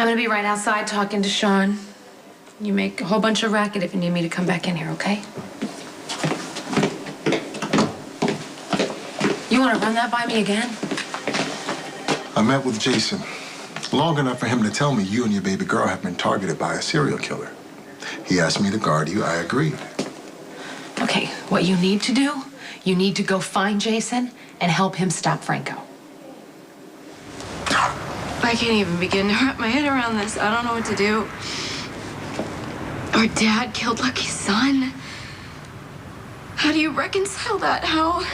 I'm gonna be right outside talking to Sean. You make a whole bunch of racket if you need me to come back in here, okay? You wanna run that by me again? I met with Jason long enough for him to tell me you and your baby girl have been targeted by a serial killer. He asked me to guard you. I agreed. Okay, what you need to do, you need to go find Jason and help him stop Franco. I can't even begin to wrap my head around this. I don't know what to do. Our dad killed Lucky's son. How do you reconcile that? How?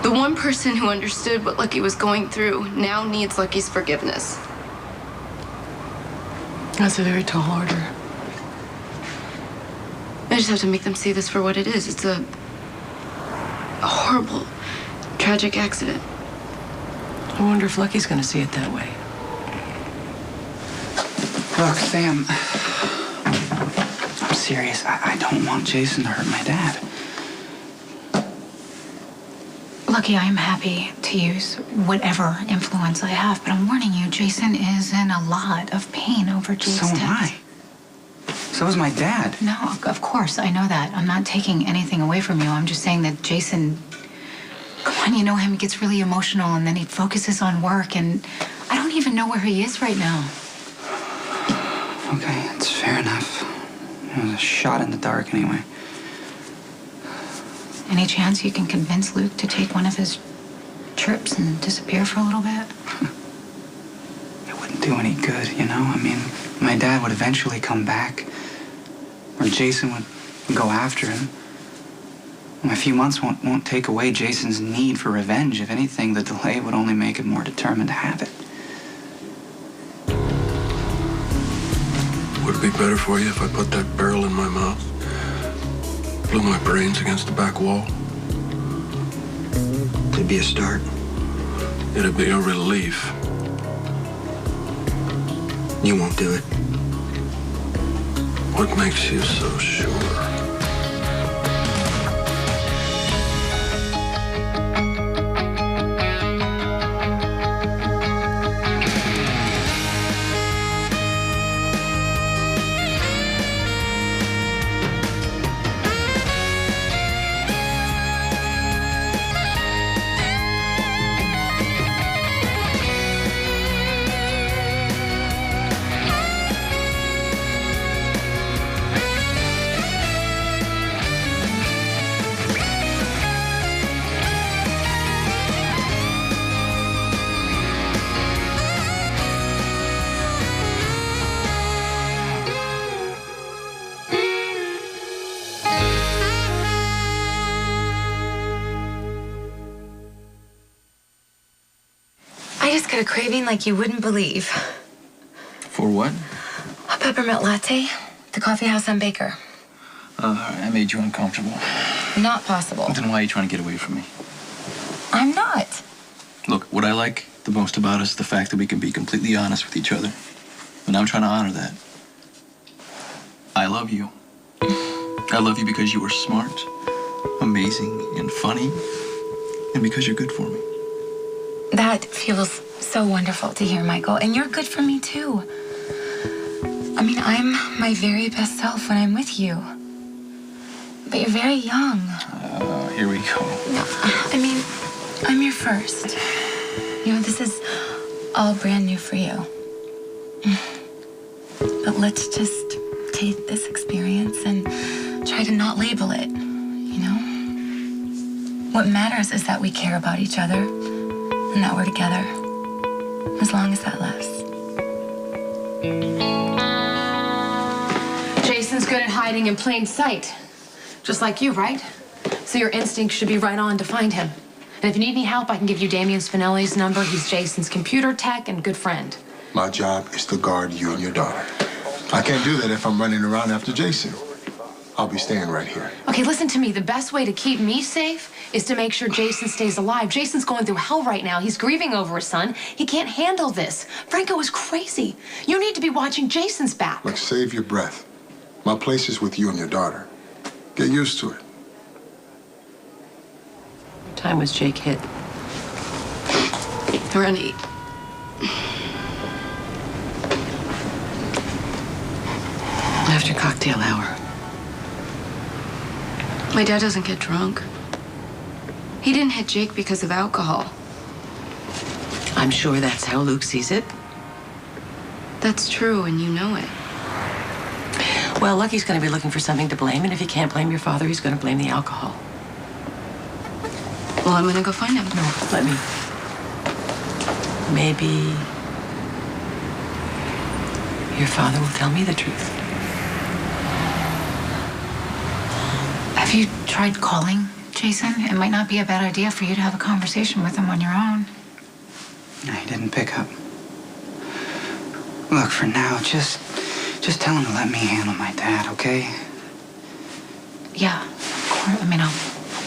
The one person who understood what Lucky was going through now needs Lucky's forgiveness. That's a very tall order. I just have to make them see this for what it is. It's a horrible, tragic accident. I wonder if Lucky's gonna see it that way. Look, Sam, I'm serious. I don't want Jason to hurt my dad. Lucky, I'm happy to use whatever influence I have, but I'm warning you, Jason is in a lot of pain over Jake's death. So am I. So is my dad. No, of course, I know that. I'm not taking anything away from you. I'm just saying that Jason, come on, you know him, he gets really emotional and then he focuses on work, and I don't even know where he is right now. Okay, it's fair enough. It was a shot in the dark anyway. Any chance you can convince Luke to take one of his trips and disappear for a little bit? It wouldn't do any good, you know? I mean, my dad would eventually come back, or Jason would go after him. A few months won't take away Jason's need for revenge. If anything, the delay would only make him more determined to have it. Would it be better for you if I put that barrel in my mouth? Blew my brains against the back wall? It'd be a start. It'd be a relief. You won't do it. What makes you so sure? I just got a craving like you wouldn't believe. For what? A peppermint latte. The coffee house on Baker. I made you uncomfortable. Not possible. Then why are you trying to get away from me? I'm not. Look, what I like the most about us is the fact that we can be completely honest with each other. And I'm trying to honor that. I love you. I love you because you are smart, amazing, and funny, and because you're good for me. That feels so wonderful to hear, Michael. And you're good for me, too. I mean, I'm my very best self when I'm with you. But you're very young. Here we go. No, I mean, I'm your first. You know, this is all brand new for you. But let's just take this experience and try to not label it, you know? What matters is that we care about each other and that we're together, as long as that lasts. Jason's good at hiding in plain sight. Just like you, right? So your instincts should be right on to find him. And if you need any help, I can give you Damien Spinelli's number. He's Jason's computer tech and good friend. My job is to guard you and your daughter. I can't do that if I'm running around after Jason. I'll be staying right here. Okay, listen to me. The best way to keep me safe is to make sure Jason stays alive. Jason's going through hell right now. He's grieving over his son. He can't handle this. Franco is crazy. You need to be watching Jason's back. Look, save your breath. My place is with you and your daughter. Get used to it. What time was Jake hit? Around 8. After cocktail hour. My dad doesn't get drunk. He didn't hit Jake because of alcohol. I'm sure that's how Luke sees it. That's true, and you know it. Well, Lucky's going to be looking for something to blame, and if he can't blame your father, he's going to blame the alcohol. Well, I'm going to go find him. No, let me. Maybe your father will tell me the truth. Have you tried calling Jason? It might not be a bad idea for you to have a conversation with him on your own. No, he didn't pick up. Look, for now, just tell him to let me handle my dad, okay? Yeah, of course. I mean, I'll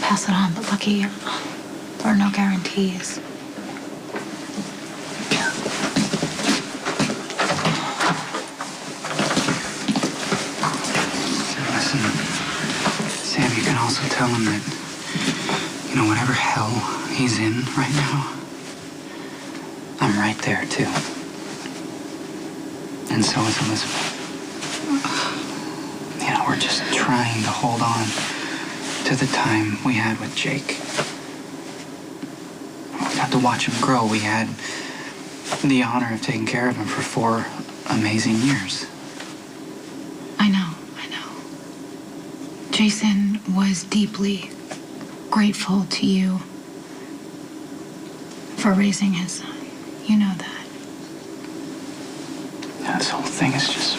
pass it on, but Lucky, there are no guarantees. Listen, Sam, you can also tell him that, you know, whatever hell he's in right now, I'm right there, too. And so is Elizabeth. You know, we're just trying to hold on to the time we had with Jake. We got to watch him grow. We had the honor of taking care of him for 4 amazing years. I know. Jason was deeply grateful to you for raising his son. You know that. Yeah, this whole thing is just...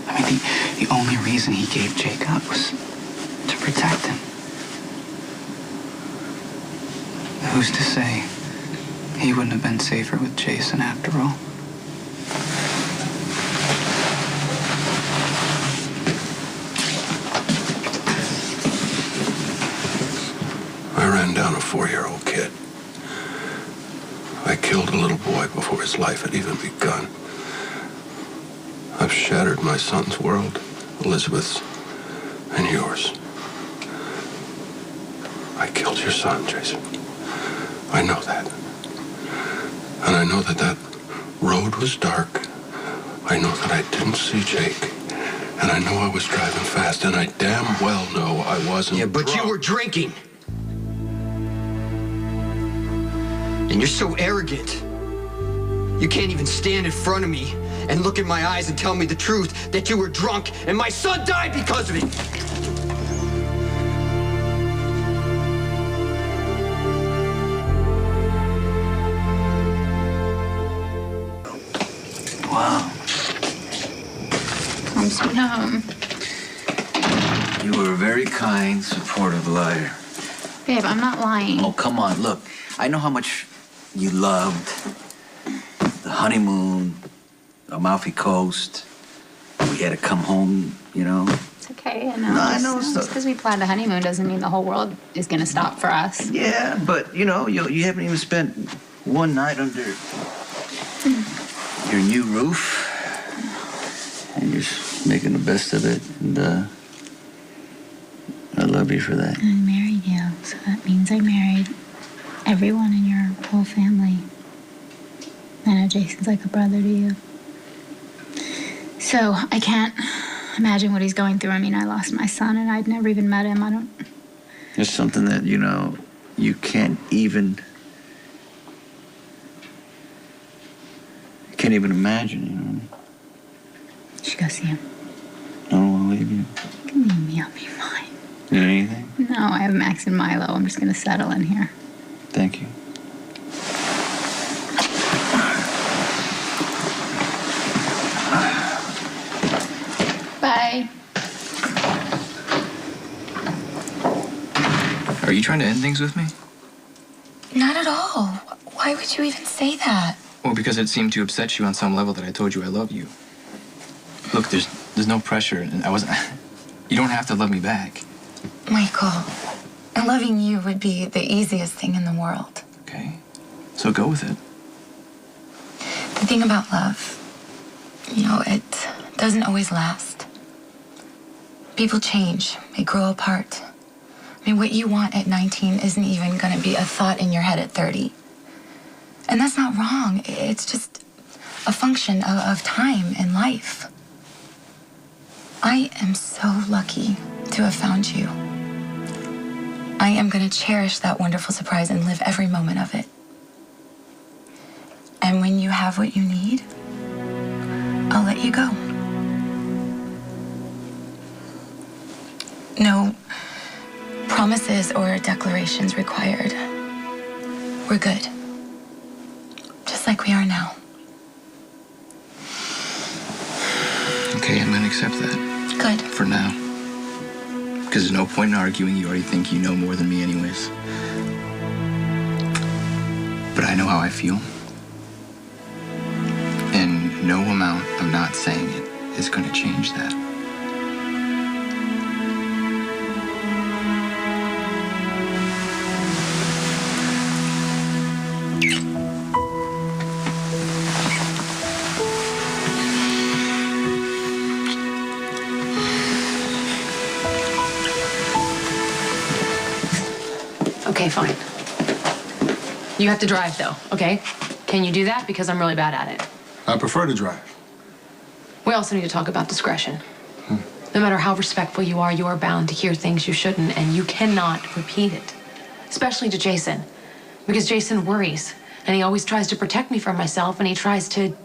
I mean, the only reason he gave Jake up was to protect him. Who's to say he wouldn't have been safer with Jason after all? I ran down a 4-year-old kid. I killed a little boy before his life had even begun. I've shattered my son's world, Elizabeth's, and yours. I killed your son, Jason. I know that. And I know that that road was dark. I know that I didn't see Jake. And I know I was driving fast, and I damn well know I wasn't Yeah, but drunk. you were drinking. And you're so arrogant. You can't even stand in front of me and look in my eyes and tell me the truth that you were drunk and my son died because of it. Wow. Come sweet home. You were a very kind, supportive liar. Babe, I'm not lying. Oh, come on, look. I know how much you loved the honeymoon, Amalfi Coast. We had to come home, you know. It's okay. I know. No, I know. Just because we planned a honeymoon doesn't mean the whole world is going to stop for us. Yeah, but, you know, you haven't even spent one night under your new roof. And you're just making the best of it. And, I love you for that. I married you, so that means I married everyone in your whole family. I know Jason's like a brother to you. So I can't imagine what he's going through. I mean, I lost my son and I'd never even met him. I don't... It's something that, you know, you can't even imagine, you know. You should go see him. I don't want to leave you. You can leave me, I'll be fine. You know anything? No, I have Max and Milo. I'm just going to settle in here. Thank you. Bye. Are you trying to end things with me? Not at all. Why would you even say that? Well, because it seemed to upset you on some level that I told you I love you. Look, there's no pressure, and I wasn't... You don't have to love me back. Michael, loving you would be the easiest thing in the world. Okay? So go with it. The thing about love, you know, it doesn't always last. People change. They grow apart. I mean, what you want at 19 isn't even going to be a thought in your head at 30. And that's not wrong. It's just a function of time and life. I am so lucky to have found you. I am going to cherish that wonderful surprise and live every moment of it. And when you have what you need, I'll let you go. No promises or declarations required. We're good. Just like we are now. Okay, I'm gonna accept that. Good. For now. Because there's no point in arguing. You already think you know more than me anyways. But I know how I feel. And no amount of not saying it is gonna change that. Okay, fine. You have to drive, though, okay? Can you do that? Because I'm really bad at it. I prefer to drive. We also need to talk about discretion. No matter how respectful you are bound to hear things you shouldn't, and you cannot repeat it. Especially to Jason. Because Jason worries, and he always tries to protect me from myself, and he tries to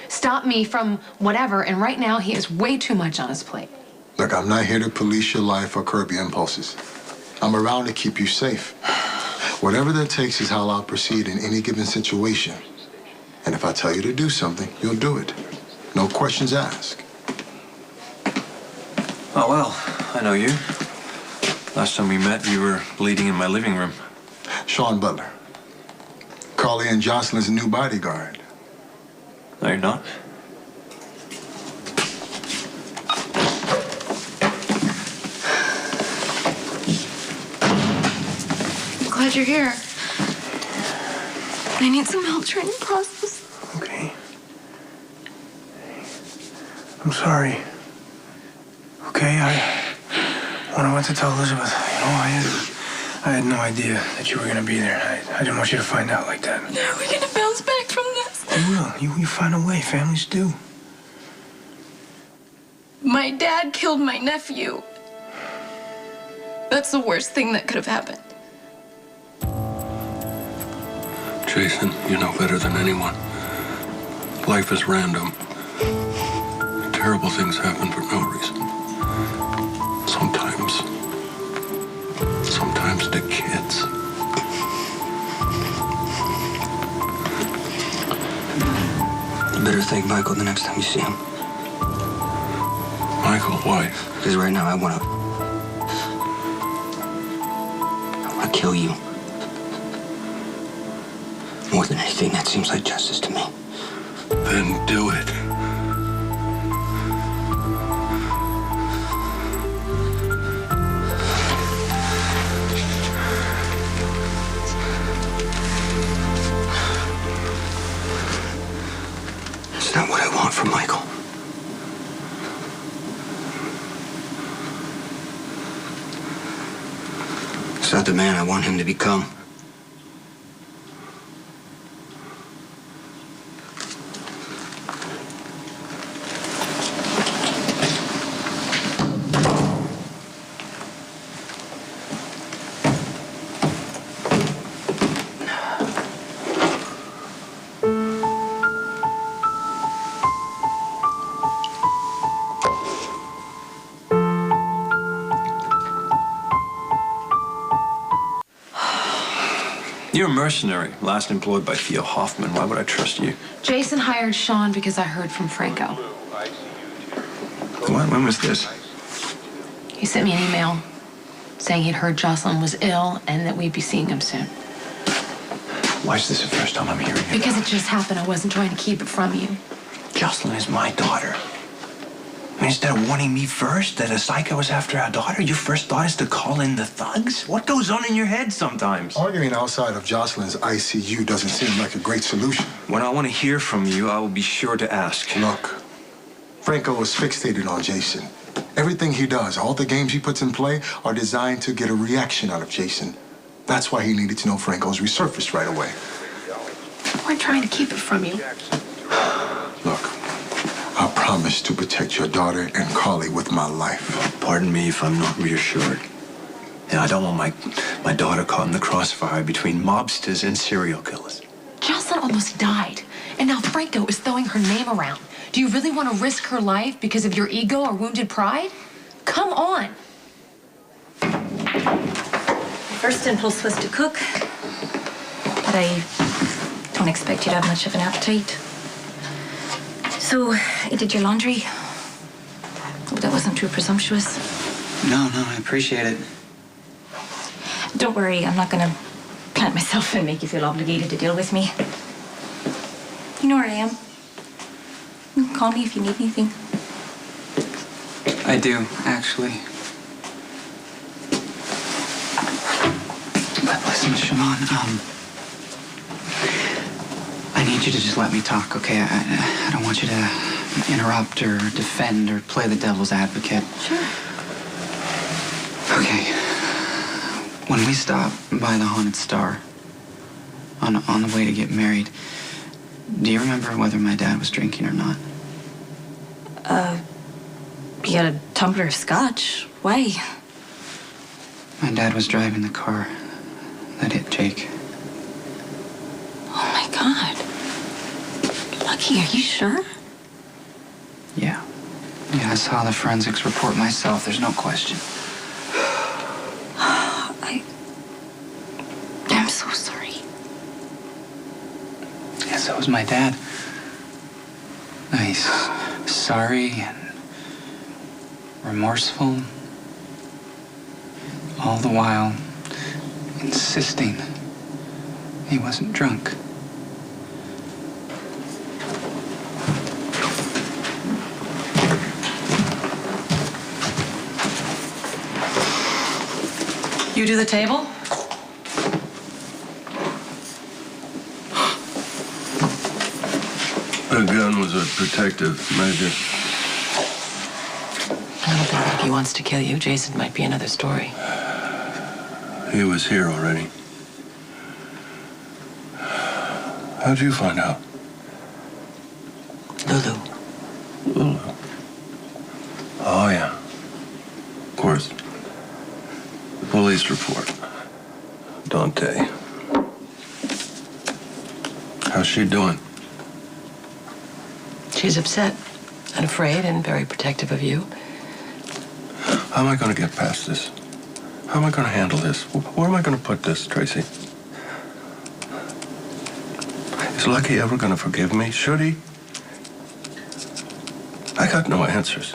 stop me from whatever, and right now he has way too much on his plate. Look, I'm not here to police your life or curb your impulses. I'm around to keep you safe. Whatever that takes is how I'll proceed in any given situation. And if I tell you to do something, you'll do it. No questions asked. Oh, well, I know you. Last time we met, you were bleeding in my living room. Sean Butler. Carly and Jocelyn's new bodyguard. No, you're not. Glad you're here. I need some help trying to process. Okay. I'm sorry. Okay, when I went to tell Elizabeth, I had no idea that you were gonna be there. I didn't want you to find out like that. How are we gonna bounce back from this? You will. You find a way. Families do. My dad killed my nephew. That's the worst thing that could have happened. Jason, you know better than anyone. Life is random. Terrible things happen for no reason. Sometimes to kids. You better thank Michael the next time you see him. Michael, why? Because right now I want to kill you. More than anything, that seems like justice to me. Then do it. It's not what I want from Michael. It's not the man I want him to become. You're a mercenary, last employed by Theo Hoffman. Why would I trust you? Jason hired Sean because I heard from Franco. When was this? He sent me an email saying he'd heard Jocelyn was ill and that we'd be seeing him soon. Why is this the first time I'm hearing it? Because it just happened. I wasn't trying to keep it from you. Jocelyn is my daughter. I mean, instead of warning me first that a psycho was after our daughter, your first thought is to call in the thugs? What goes on in your head sometimes? Arguing outside of Jocelyn's ICU doesn't seem like a great solution. When I want to hear from you, I will be sure to ask. Look, Franco is fixated on Jason. Everything he does, all the games he puts in play, are designed to get a reaction out of Jason. That's why he needed to know Franco's resurfaced right away. weren't trying to keep it from you. Look, I promise to protect your daughter and Carly with my life. Pardon me if I'm not reassured. And I don't want my daughter caught in the crossfire between mobsters and serial killers. Jocelyn almost died, and now Franco is throwing her name around. Do you really want to risk her life because of your ego or wounded pride? Come on. First impulse was to cook, but I don't expect you to have much of an appetite. So, I did your laundry. Hope that wasn't too presumptuous. No, I appreciate it. Don't worry, I'm not gonna plant myself and make you feel obligated to deal with me. You know where I am. You can call me if you need anything. I do, actually. But listen, Siobhan, I need you to just let me talk, okay? I don't want you to interrupt or defend or play the devil's advocate. Sure. Okay. When we stopped by the Haunted Star on the way to get married, do you remember whether my dad was drinking or not? You got a tumbler of scotch. Why? My dad was driving the car that hit Jake. Oh my God. Lucky, are you sure? Yeah, I saw the forensics report myself. There's no question. I'm so sorry. Yeah, so was my dad. He's sorry and remorseful, all the while insisting he wasn't drunk. You do the table? The gun was a protective measure. I don't think Lucky wants to kill you. Jason might be another story. He was here already. How'd you find out? Lulu. Lulu. Oh, yeah. Of course. The police report. Dante. How's she doing? She's upset and afraid and very protective of you. How am I going to get past this? How am I going to handle this? Where am I going to put this, Tracy? Is Lucky ever going to forgive me? Should he? I got no answers.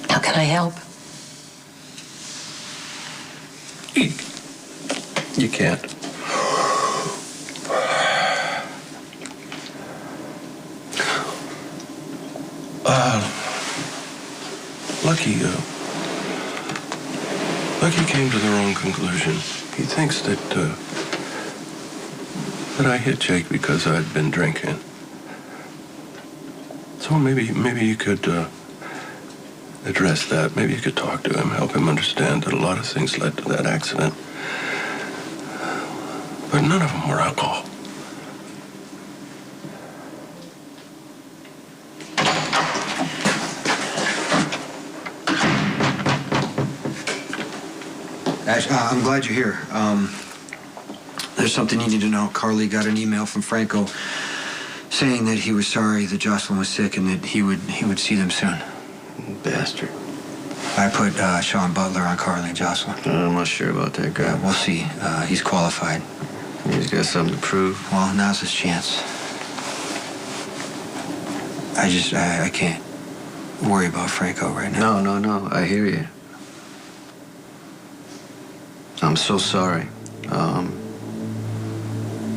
How can I help? You can't. Lucky came to the wrong conclusion. He thinks that I hit Jake because I'd been drinking. So maybe you could address that. Maybe you could talk to him, help him understand that a lot of things led to that accident. But none of them were alcohol. Ash, I'm glad you're here. There's something you need to know. Carly got an email from Franco saying that he was sorry that Jocelyn was sick and that he would see them soon. Bastard. I put Sean Butler on Carly and Jocelyn. I'm not sure about that guy. We'll see. He's qualified. He's got something to prove. Well, now's his chance. I can't worry about Franco right now. No. I hear you. I'm so sorry.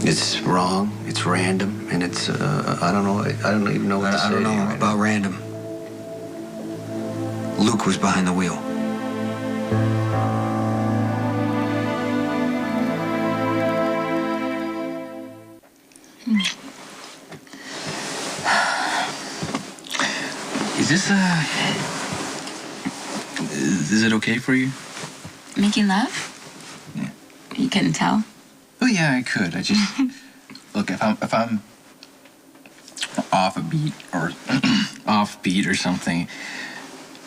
It's wrong. It's random, and it's I don't know. I don't even know what to say. I don't know about random. Luke was behind the wheel. Is Is it okay for you? Making love? Yeah. You couldn't tell? Oh yeah, I could. I just look if I'm off a beat or off beat or something.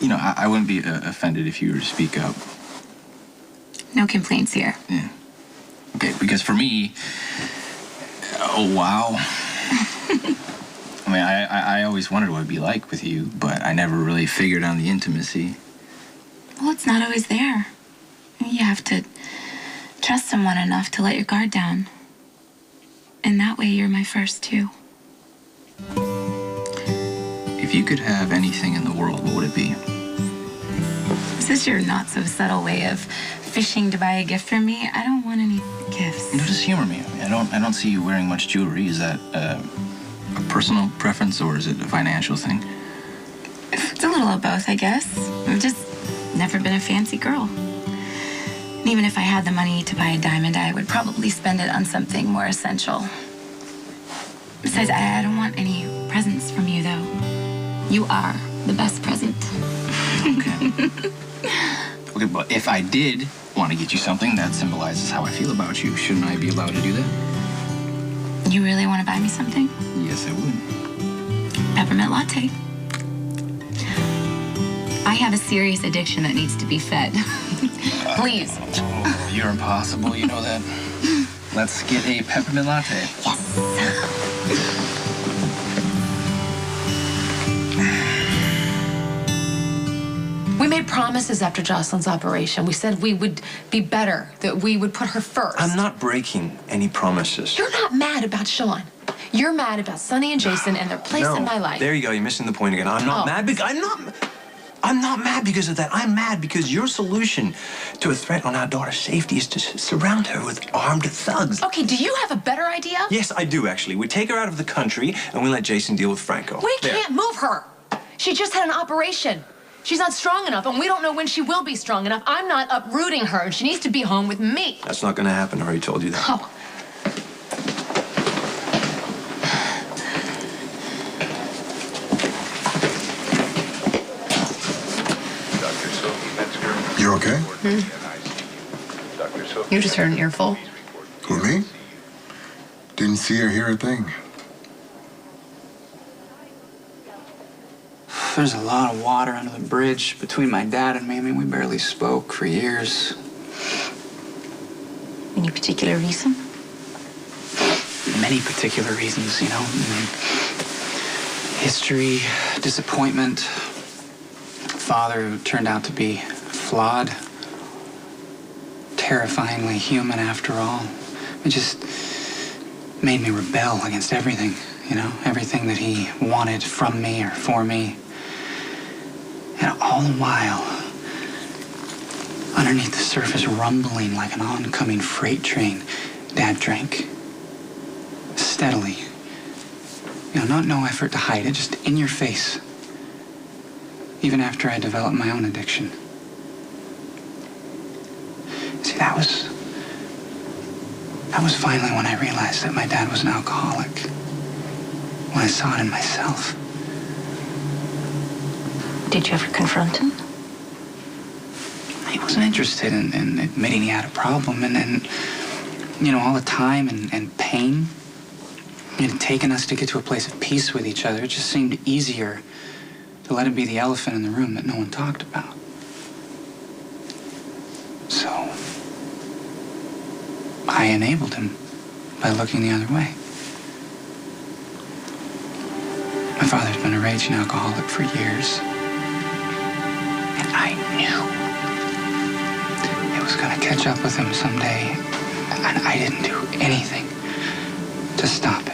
You know, I wouldn't be offended if you were to speak up. No complaints here. Yeah. Okay, because for me, oh wow. I mean, I always wondered what it'd be like with you, but I never really figured on the intimacy. Well, it's not always there. You have to trust someone enough to let your guard down. And that way you're my first too. If you could have anything in the world, what would it be? Is this your not so subtle way of fishing to buy a gift for me? I don't want any gifts. No, just humor me. I mean, I don't see you wearing much jewelry. Is that a personal preference or is it a financial thing? It's a little of both, I guess. I've just never been a fancy girl. And even if I had the money to buy a diamond, I would probably spend it on something more essential. Besides, I don't want any presents from you, though. You are the best present. Okay. Okay, but if I did want to get you something that symbolizes how I feel about you, shouldn't I be allowed to do that? You really want to buy me something? Yes, I would. Peppermint latte. I have a serious addiction that needs to be fed. Please. Oh, you're impossible, you know that. Let's get a peppermint latte. Yes. We made promises after Jocelyn's operation. We said we would be better, that we would put her first. I'm not breaking any promises. You're not mad about Sean. You're mad about Sonny and Jason and their place in my life. There you go. You're missing the point again. I'm not mad because I'm not mad because of that. I'm mad because your solution to a threat on our daughter's safety is to surround her with armed thugs. Okay, do you have a better idea? Yes, I do, actually. We take her out of the country and we let Jason deal with Franco. We can't move her. She just had an operation. She's not strong enough, and we don't know when she will be strong enough. I'm not uprooting her, and she needs to be home with me. That's not going to happen. I already told you that. Oh. You okay? You just heard an earful. Who, me? Didn't see or hear a thing. There's a lot of water under the bridge between my dad and me. I mean, we barely spoke for years. Any particular reason? Many particular reasons, you know. History, disappointment, father who turned out to be flawed, terrifyingly human after all. It just made me rebel against everything, you know, everything that he wanted from me or for me. And all the while, underneath the surface, rumbling like an oncoming freight train, Dad drank. Steadily. You know, no effort to hide it, just in your face. Even after I developed my own addiction. See, that was finally when I realized that my dad was an alcoholic. When I saw it in myself. Did you ever confront him? He wasn't interested in admitting he had a problem, and you know, all the time and pain it had taken us to get to a place of peace with each other. It just seemed easier to let it be the elephant in the room that no one talked about. So I enabled him by looking the other way. My father's been a raging alcoholic for years. And I knew it was going to catch up with him someday. And I didn't do anything to stop it.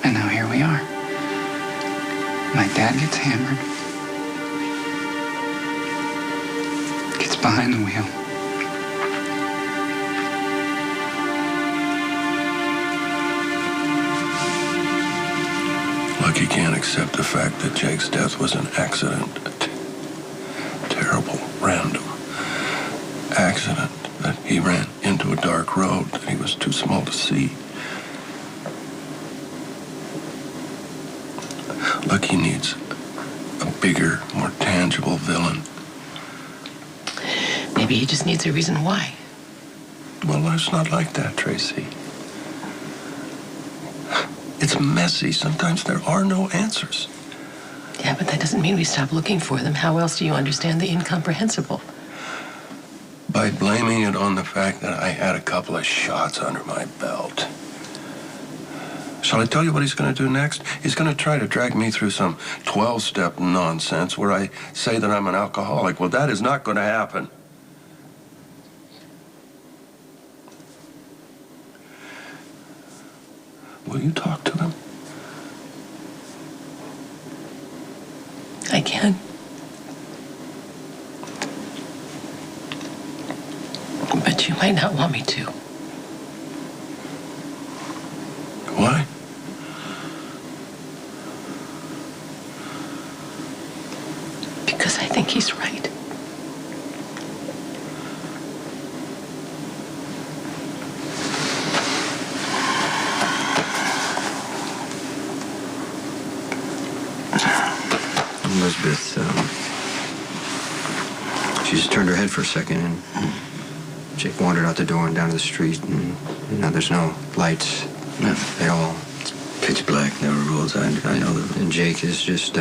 And now here we are. My dad gets hammered. Gets behind the wheel. Lucky can't accept the fact that Jake's death was an accident. A terrible, random accident. That he ran into a dark road that he was too small to see. Lucky needs a bigger, more tangible villain. Maybe he just needs a reason why. Well, it's not like that, Tracy. It's messy. Sometimes there are no answers. Yeah, but that doesn't mean we stop looking for them. How else do you understand the incomprehensible? By blaming it on the fact that I had a couple of shots under my belt. Shall I tell you what he's going to do next? He's going to try to drag me through some 12-step nonsense where I say that I'm an alcoholic. Well, that is not going to happen. Will you talk to him? I can. But you might not want me to. Why? Because I think he's right. Elizabeth, she just turned her head for a second, and Jake wandered out the door and down to the street, and there's no lights at all. It's pitch black, there are roads, I know that. And Jake is just,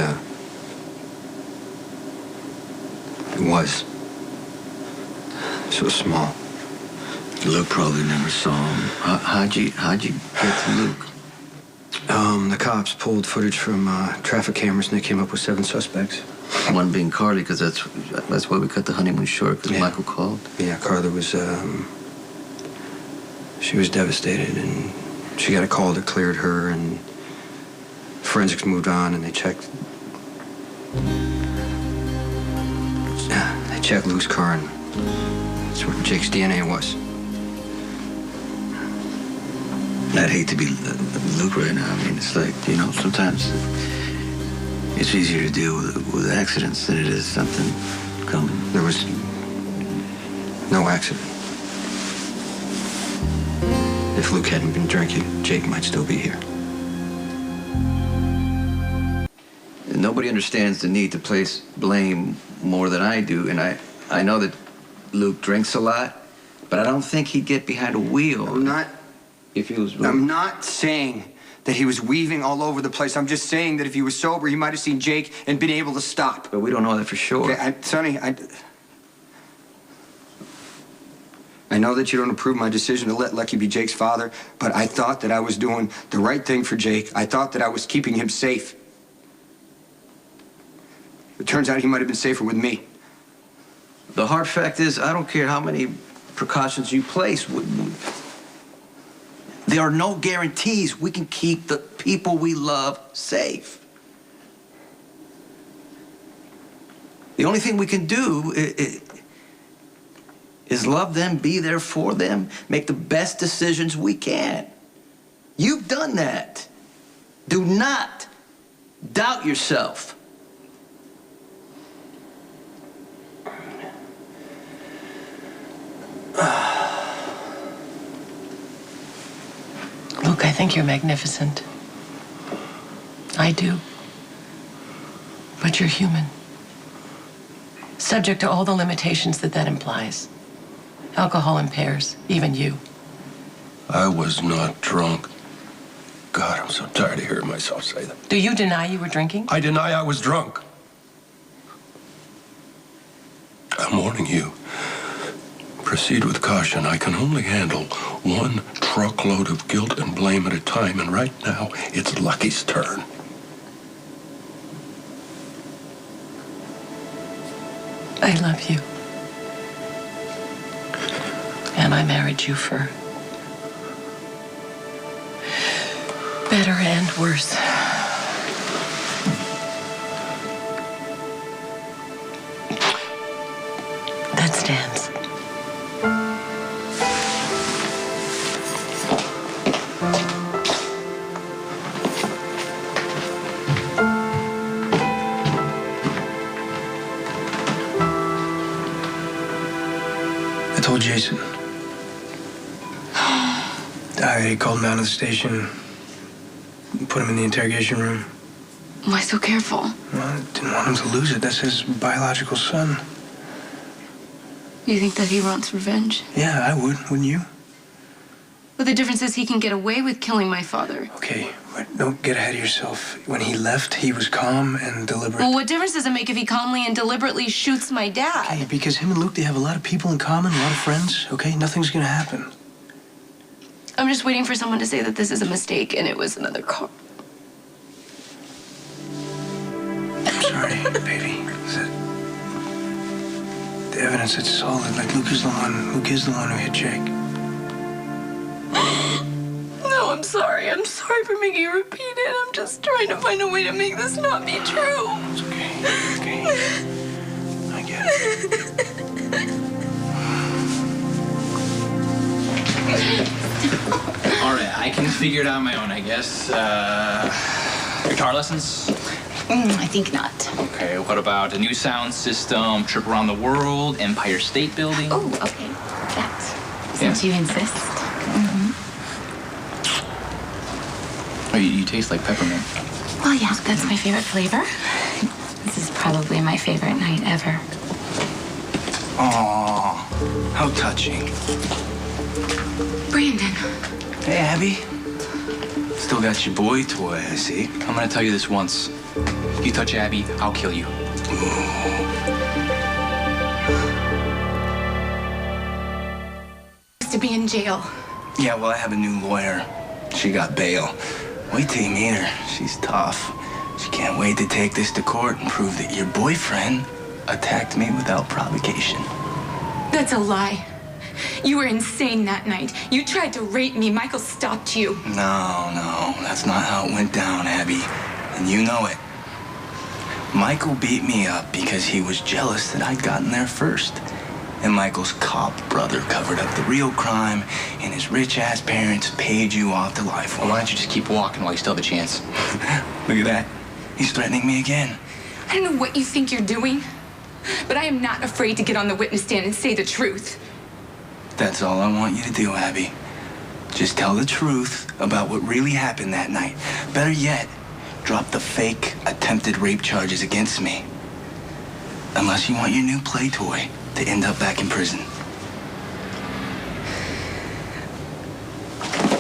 was so small. Luke probably never saw him. How'd you get to Luke? The cops pulled footage from traffic cameras, and they came up with 7 suspects. One being Carly, because that's why we cut the honeymoon short, because Michael called. Yeah, Carla was, she was devastated, and she got a call that cleared her, and forensics moved on, and they checked Luke's car, and that's where Jake's DNA was. I'd hate to be Luke right now. I mean, it's like, sometimes it's easier to deal with accidents than it is something coming. There was no accident. If Luke hadn't been drinking, Jake might still be here. Nobody understands the need to place blame more than I do, and I know that Luke drinks a lot, but I don't think he'd get behind a wheel. If he was. I'm not saying that he was weaving all over the place. I'm just saying that if he was sober, he might have seen Jake and been able to stop. But we don't know that for sure. Okay, Sonny, I know that you don't approve my decision to let Lucky be Jake's father, but I thought that I was doing the right thing for Jake. I thought that I was keeping him safe. It turns out he might have been safer with me. The hard fact is, I don't care how many precautions you place. There are no guarantees we can keep the people we love safe. The only thing we can do is love them, be there for them, make the best decisions we can. You've done that. Do not doubt yourself. Luke, I think you're magnificent. I do. But you're human. Subject to all the limitations that implies. Alcohol impairs, even you. I was not drunk. God, I'm so tired of hearing myself say that. Do you deny you were drinking? I deny I was drunk. I'm warning you. Proceed with caution. I can only handle one truckload of guilt and blame at a time, and right now, it's Lucky's turn. I love you. And I married you for better and worse. That stands. I told Jason. I called him out of the station, put him in the interrogation room. Why so careful? Well, I didn't want him to lose it. That's his biological son. You think that he wants revenge? Yeah, I would. Wouldn't you? But the difference is he can get away with killing my father. Okay, but don't get ahead of yourself. When he left, he was calm and deliberate. Well, what difference does it make if he calmly and deliberately shoots my dad? Okay, because him and Luke, they have a lot of people in common, a lot of friends, okay? Nothing's gonna happen. I'm just waiting for someone to say that this is a mistake and it was another car. I'm sorry, baby. The evidence, it's solid. Like, Luke is the one who hit Jake. No, I'm sorry. I'm sorry for making you repeat it. I'm just trying to find a way to make this not be true. It's okay. I get it. All right, I can figure it out on my own, I guess. Guitar lessons? I think not. Okay, what about a new sound system, trip around the world, Empire State Building? Oh, okay. That. Since you insist. Oh, you taste like peppermint. Well, yeah, that's my favorite flavor. This is probably my favorite night ever. Aw, how touching. Brandon. Hey, Abby. Still got your boy toy, I see. I'm gonna tell you this once. You touch Abby, I'll kill you. To be in jail. Yeah, well, I have a new lawyer. She got bail. Wait till you meet her. She's tough. She can't wait to take this to court and prove that your boyfriend attacked me without provocation. That's a lie. You were insane that night. You tried to rape me. Michael stopped you. No, that's not how it went down, Abby. And you know it. Michael beat me up because he was jealous that I'd gotten there first. And Michael's cop brother covered up the real crime, and his rich-ass parents paid you off to life. Well, why don't you just keep walking while you still have a chance? Look at that. He's threatening me again. I don't know what you think you're doing, but I am not afraid to get on the witness stand and say the truth. That's all I want you to do, Abby. Just tell the truth about what really happened that night. Better yet, drop the fake attempted rape charges against me. Unless you want your new play toy to end up back in prison.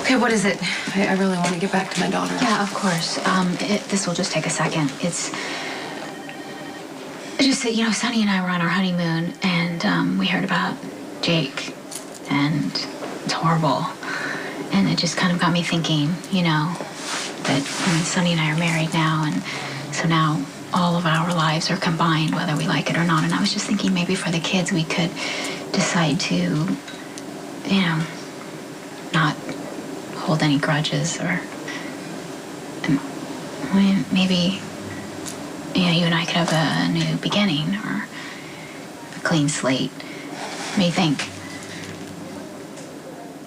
Okay, what is it? I really want to get back to my daughter. Yeah, of course. This will just take a second. It's just that, Sonny and I were on our honeymoon, and we heard about Jake, and it's horrible. And it just kind of got me thinking, that Sonny and I are married now, and so now all of our lives are combined, whether we like it or not. And I was just thinking maybe for the kids we could decide to, not hold any grudges, or maybe, you and I could have a new beginning or a clean slate. What do you think?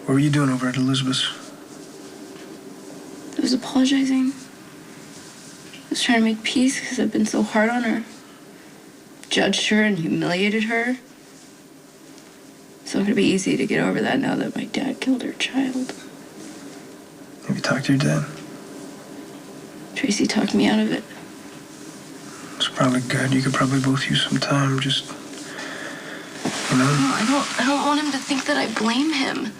What were you doing over at Elizabeth's? I was apologizing. I was trying to make peace because I've been so hard on her. Judged her and humiliated her. It's not going to be easy to get over that now that my dad killed her child. Have you talked to your dad? Tracy talked me out of it. It's probably good. You could probably both use some time, just, No, I don't want him to think that I blame him.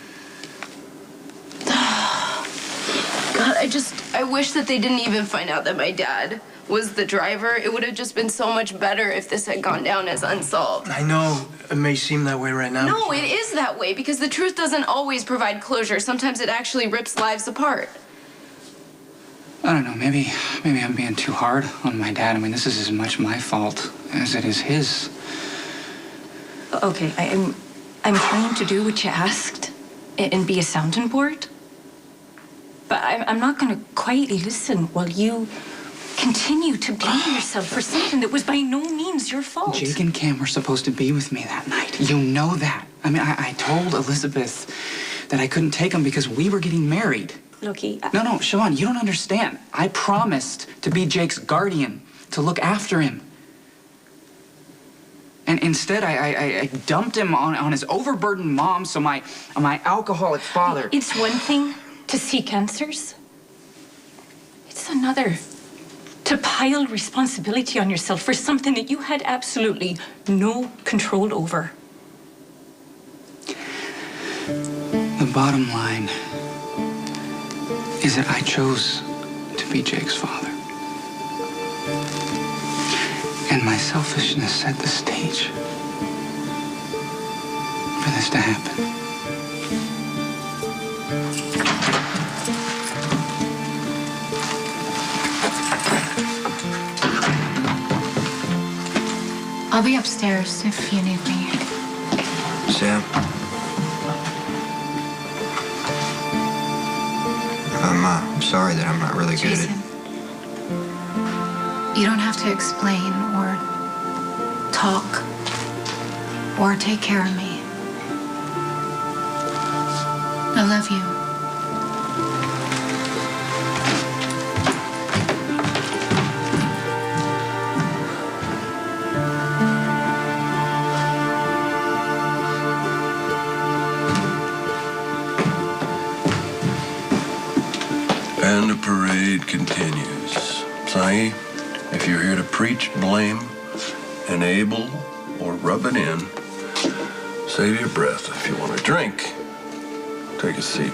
God, I wish that they didn't even find out that my dad was the driver. It would have just been so much better if this had gone down as unsolved. I know it may seem that way right now. No, it is that way because the truth doesn't always provide closure. Sometimes it actually rips lives apart. I don't know, maybe I'm being too hard on my dad. I mean, this is as much my fault as it is his. Okay, I'm trying to do what you asked and be a sounding board. But I'm not going to quietly listen while you continue to blame yourself for something that was by no means your fault. Jake and Cam were supposed to be with me that night. You know that. I mean, I told Elizabeth that I couldn't take them because we were getting married. Loki. No, Siobhan, you don't understand. I promised to be Jake's guardian, to look after him. And instead, I dumped him on his overburdened mom, so my alcoholic father... It's one thing to seek answers. It's another to pile responsibility on yourself for something that you had absolutely no control over. The bottom line is that I chose to be Jake's father. And my selfishness set the stage for this to happen. I'll be upstairs if you need me. Sam? I'm sorry that I'm not really good at it. You don't have to explain or talk or take care of me. I love you. And the parade continues. Sahi, if you're here to preach, blame, enable, or rub it in, save your breath. If you want a drink, take a seat.